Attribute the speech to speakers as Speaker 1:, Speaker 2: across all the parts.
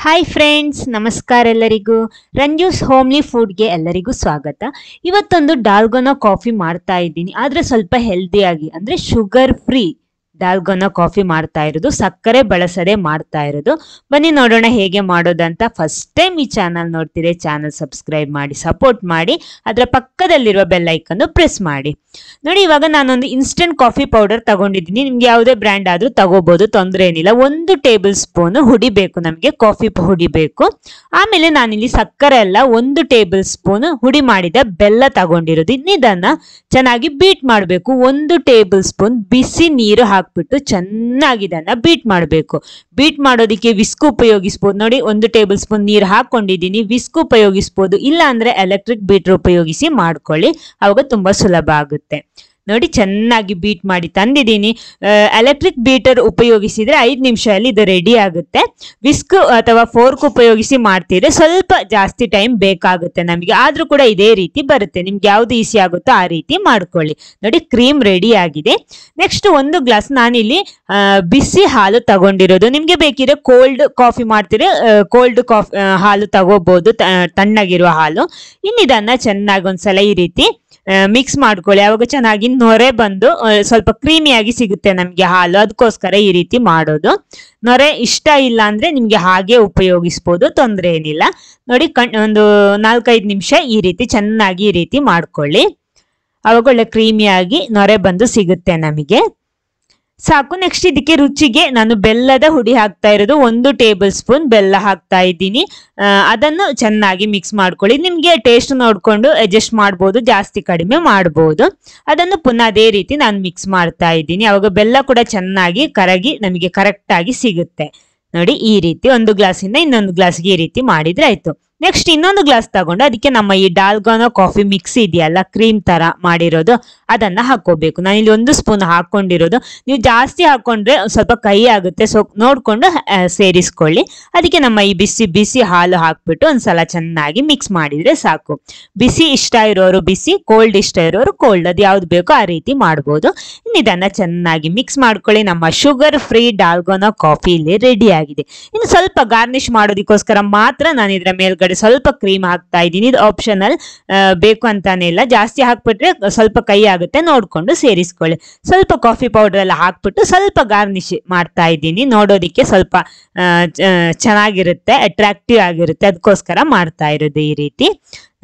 Speaker 1: Hi friends, ನಮಸ್ಕಾರ ಎಲ್ಲರಿಗೂ. ರಂಜೂಸ್ homely ಫುಡ್ಗೆ ಎಲ್ಲರಿಗೂ ಸ್ವಾಗತ. ಇವತ್ತೊಂದು ಡಾಲ್ಗೋನಾ ಕಾಫಿ ಮಾಡ್ತಾ ಇದ್ದೀನಿ, ಆದರೆ ಸ್ವಲ್ಪ ಹೆಲ್ದಿಯಾಗಿ, ಅಂದರೆ ಶುಗರ್ ಫ್ರೀ ಡಾಲ್ಗೋನಾ ಕಾಫಿ ಮಾಡ್ತಾ ಇರೋದು, ಸಕ್ಕರೆ ಬಳಸದೆ ಮಾಡ್ತಾ ಇರೋದು. ಬನ್ನಿ ನೋಡೋಣ ಹೇಗೆ ಮಾಡೋದಂತ. ಫಸ್ಟ್ ಟೈಮ್ ಈ ಚಾನಲ್ ನೋಡ್ತೀರಿ, ಚಾನಲ್ ಸಬ್ಸ್ಕ್ರೈಬ್ ಮಾಡಿ ಸಪೋರ್ಟ್ ಮಾಡಿ, ಅದರ ಪಕ್ಕದಲ್ಲಿರುವ ಬೆಲ್ ಐಕನ್ನು ಪ್ರೆಸ್ ಮಾಡಿ. ನೋಡಿ, ಇವಾಗ ನಾನೊಂದು ಇನ್ಸ್ಟೆಂಟ್ ಕಾಫಿ ಪೌಡರ್ ತಗೊಂಡಿದ್ದೀನಿ. ನಿಮ್ಗೆ ಯಾವುದೇ ಬ್ರ್ಯಾಂಡ್ ಆದ್ರೂ ತಗೋಬಹುದು, ತೊಂದರೆ ಏನಿಲ್ಲ. 1 ಟೇಬಲ್ ಸ್ಪೂನ್ ಹುಡಿಬೇಕು, ನಮಗೆ ಕಾಫಿ ಹುಡಿಬೇಕು. ಆಮೇಲೆ ನಾನಿಲ್ಲಿ ಸಕ್ಕರೆ ಎಲ್ಲ 1 ಟೇಬಲ್ ಸ್ಪೂನ್ ಹುಡಿ ಮಾಡಿದ ಬೆಲ್ಲ ತಗೊಂಡಿರೋದು. ಇದನ್ನ ಚೆನ್ನಾಗಿ ಬೀಟ್ ಮಾಡಬೇಕು. 1 ಟೇಬಲ್ ಸ್ಪೂನ್ ಬಿಸಿ ನೀರು ಹಾಕ್ಬಿಟ್ಟು ಚೆನ್ನಾಗಿ ಇದನ್ನ ಬೀಟ್ ಮಾಡಬೇಕು. ಬೀಟ್ ಮಾಡೋದಿಕ್ಕೆ ವಿಸ್ಕ್ ಉಪಯೋಗಿಸಬಹುದು. ನೋಡಿ, 1 ಟೇಬಲ್ ಸ್ಪೂನ್ ನೀರು ಹಾಕೊಂಡಿದ್ದೀನಿ. ವಿಸ್ಕ್ ಉಪಯೋಗಿಸಬಹುದು, ಇಲ್ಲ ಅಂದ್ರೆ ಎಲೆಕ್ಟ್ರಿಕ್ ಬೀಟರ್ ಉಪಯೋಗಿಸಿ ಮಾಡ್ಕೊಳ್ಳಿ, ಅವಾಗ ತುಂಬಾ ಸುಲಭ ಆಗುತ್ತೆ. ನೋಡಿ, ಚೆನ್ನಾಗಿ ಬೀಟ್ ಮಾಡಿ ತಂದಿದ್ದೀನಿ. ಎಲೆಕ್ಟ್ರಿಕ್ ಬೀಟರ್ ಉಪಯೋಗಿಸಿದ್ರೆ 5 ನಿಮಿಷದಲ್ಲಿ ಇದು ರೆಡಿ ಆಗುತ್ತೆ. ವಿಸ್ಕ್ ಅಥವಾ ಫೋರ್ಕ್ ಉಪಯೋಗಿಸಿ ಮಾಡ್ತಿದ್ರೆ ಸ್ವಲ್ಪ ಜಾಸ್ತಿ ಟೈಮ್ ಬೇಕಾಗುತ್ತೆ ನಮಗೆ, ಆದ್ರೂ ಕೂಡ ಇದೇ ರೀತಿ ಬರುತ್ತೆ. ನಿಮ್ಗೆ ಯಾವ್ದು ಈಸಿ ಆಗುತ್ತೋ ಆ ರೀತಿ ಮಾಡ್ಕೊಳ್ಳಿ. ನೋಡಿ, ಕ್ರೀಮ್ ರೆಡಿ ಆಗಿದೆ. ನೆಕ್ಸ್ಟ್ 1 ಗ್ಲಾಸ್ ನಾನಿಲ್ಲಿ ಬಿಸಿ ಹಾಲು ತಗೊಂಡಿರೋದು. ನಿಮ್ಗೆ ಬೇಕಿದ್ರೆ ಕೋಲ್ಡ್ ಕಾಫಿ ಮಾಡ್ತಿದ್ರೆ ಕೋಲ್ಡ್ ಕಾಫಿ ಹಾಲು ತಗೋಬಹುದು, ತಣ್ಣಗಿರುವ ಹಾಲು. ಇನ್ನಿದನ್ನ ಚೆನ್ನಾಗಿ ಒಂದ್ಸಲ ಈ ರೀತಿ ಮಿಕ್ಸ್ ಮಾಡ್ಕೊಳ್ಳಿ. ಅವಾಗ ಚೆನ್ನಾಗಿ ನೊರೆ ಬಂದು ಸ್ವಲ್ಪ ಕ್ರೀಮಿಯಾಗಿ ಸಿಗುತ್ತೆ ನಮ್ಗೆ ಹಾಲು. ಅದಕ್ಕೋಸ್ಕರ ಈ ರೀತಿ ಮಾಡೋದು. ನೊರೆ ಇಷ್ಟ ಇಲ್ಲ ಅಂದ್ರೆ ನಿಮ್ಗೆ ಹಾಗೆ ಉಪಯೋಗಿಸ್ಬೋದು, ತೊಂದರೆ ಏನಿಲ್ಲ. ನೋಡಿ, ಒಂದು 4-5 ನಿಮಿಷ ಈ ರೀತಿ ಚೆನ್ನಾಗಿ ಈ ರೀತಿ ಮಾಡ್ಕೊಳ್ಳಿ. ಅವಾಗ ಒಳ್ಳೆ ಕ್ರೀಮಿಯಾಗಿ ನೊರೆ ಬಂದು ಸಿಗುತ್ತೆ ನಮಗೆ, ಸಾಕು. ನೆಕ್ಸ್ಟ್ ಇದಕ್ಕೆ ರುಚಿಗೆ ನಾನು ಬೆಲ್ಲದ ಹುಡಿ ಹಾಕ್ತಾ ಇರೋದು. 1 ಟೇಬಲ್ ಸ್ಪೂನ್ ಬೆಲ್ಲ ಹಾಕ್ತಾ ಇದ್ದೀನಿ. ಅದನ್ನು ಚೆನ್ನಾಗಿ ಮಿಕ್ಸ್ ಮಾಡ್ಕೊಳ್ಳಿ. ನಿಮ್ಗೆ ಟೇಸ್ಟ್ ನೋಡ್ಕೊಂಡು ಅಡ್ಜಸ್ಟ್ ಮಾಡ್ಬೋದು, ಜಾಸ್ತಿ ಕಡಿಮೆ ಮಾಡ್ಬೋದು. ಅದನ್ನು ಪುನಃ ಅದೇ ರೀತಿ ನಾನು ಮಿಕ್ಸ್ ಮಾಡ್ತಾ ಇದ್ದೀನಿ. ಅವಾಗ ಬೆಲ್ಲ ಕೂಡ ಚೆನ್ನಾಗಿ ಕರಗಿ ನಮಗೆ ಕರೆಕ್ಟ್ ಆಗಿ ಸಿಗುತ್ತೆ. ನೋಡಿ, ಈ ರೀತಿ 1 ಗ್ಲಾಸಿಂದ ಇನ್ನೊಂದು ಗ್ಲಾಸ್ಗೆ ಈ ರೀತಿ ಮಾಡಿದ್ರೆ ಆಯ್ತು. ನೆಕ್ಸ್ಟ್ ಇನ್ನೊಂದು ಗ್ಲಾಸ್ ತಗೊಂಡು ಅದಕ್ಕೆ ನಮ್ಮ ಈ ಡಾಲ್ಗೋನಾ ಕಾಫಿ ಮಿಕ್ಸ್ ಇದೆಯಲ್ಲ, ಕ್ರೀಮ್ ತರ ಮಾಡಿರೋದು, ಅದನ್ನ ಹಾಕೋಬೇಕು. ನಾನಿಲ್ಲಿ 1 ಸ್ಪೂನ್ ಹಾಕೊಂಡಿರೋದು. ನೀವು ಜಾಸ್ತಿ ಹಾಕೊಂಡ್ರೆ ಸ್ವಲ್ಪ ಕೈ ಆಗುತ್ತೆ, ಸೊ ನೋಡ್ಕೊಂಡು ಸೇರಿಸ್ಕೊಳ್ಳಿ. ಅದಕ್ಕೆ ನಮ್ಮ ಈ ಬಿಸಿ ಬಿಸಿ ಹಾಲು ಹಾಕ್ಬಿಟ್ಟು ಒಂದ್ಸಲ ಚೆನ್ನಾಗಿ ಮಿಕ್ಸ್ ಮಾಡಿದ್ರೆ ಸಾಕು. ಬಿಸಿ ಇಷ್ಟ ಇರೋರು ಬಿಸಿ, ಕೋಲ್ಡ್ ಇಷ್ಟ ಇರೋರು ಕೋಲ್ಡ್, ಅದು ಯಾವ್ದು ಬೇಕೋ ಆ ರೀತಿ ಮಾಡ್ಬೋದು. ಇದನ್ನ ಚೆನ್ನಾಗಿ ಮಿಕ್ಸ್ ಮಾಡ್ಕೊಳ್ಳಿ. ನಮ್ಮ ಶುಗರ್ ಫ್ರೀ ಡಾಲ್ಗೋನಾ ಕಾಫಿ ಇಲ್ಲಿ ರೆಡಿ ಆಗಿದೆ. ಇನ್ನು ಸ್ವಲ್ಪ ಗಾರ್ನಿಶ್ ಮಾಡೋದಕ್ಕೋಸ್ಕರ ಮಾತ್ರ ನಾನು ಇದರ ಮೇಲ್ಗಡೆ ಸ್ವಲ್ಪ ಕ್ರೀಮ್ ಹಾಕ್ತಾ ಇದ್ದೀನಿ. ಇದು ಆಪ್ಷನಲ್, ಬೇಕು ಅಂತಾನೆ ಇಲ್ಲ. ಜಾಸ್ತಿ ಹಾಕ್ಬಿಟ್ರೆ ಸ್ವಲ್ಪ ಕೈ ಆಗುತ್ತೆ, ನೋಡ್ಕೊಂಡು ಸೇರಿಸ್ಕೊಳ್ಳಿ. ಸ್ವಲ್ಪ ಕಾಫಿ ಪೌಡರ್ ಎಲ್ಲ ಹಾಕ್ಬಿಟ್ಟು ಸ್ವಲ್ಪ ಗಾರ್ನಿಶ್ ಮಾಡ್ತಾ ಇದ್ದೀನಿ. ನೋಡೋದಿಕ್ಕೆ ಸ್ವಲ್ಪ ಚೆನ್ನಾಗಿರುತ್ತೆ, ಅಟ್ರಾಕ್ಟಿವ್ ಆಗಿರುತ್ತೆ, ಅದಕ್ಕೋಸ್ಕರ ಮಾಡ್ತಾ ಇರೋದು ಈ ರೀತಿ.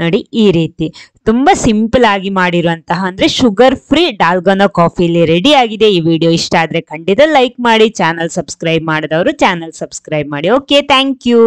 Speaker 1: ನೋಡಿ, ಈ ರೀತಿ ತುಂಬಾ ಸಿಂಪಲ್ ಆಗಿ ಮಾಡಿರುವಂತಹ, ಅಂದ್ರೆ ಶುಗರ್ ಫ್ರೀ ಡಾಲ್ಗೋನಾ ಕಾಫಿ ಇಲ್ಲಿ ರೆಡಿ ಆಗಿದೆ. ಈ ವಿಡಿಯೋ ಇಷ್ಟ ಆದ್ರೆ ಖಂಡಿತ ಲೈಕ್ ಮಾಡಿ. ಚಾನಲ್ ಸಬ್ಸ್ಕ್ರೈಬ್ ಮಾಡಿದವರು ಚಾನಲ್ ಸಬ್ಸ್ಕ್ರೈಬ್ ಮಾಡಿ. Okay, thank you.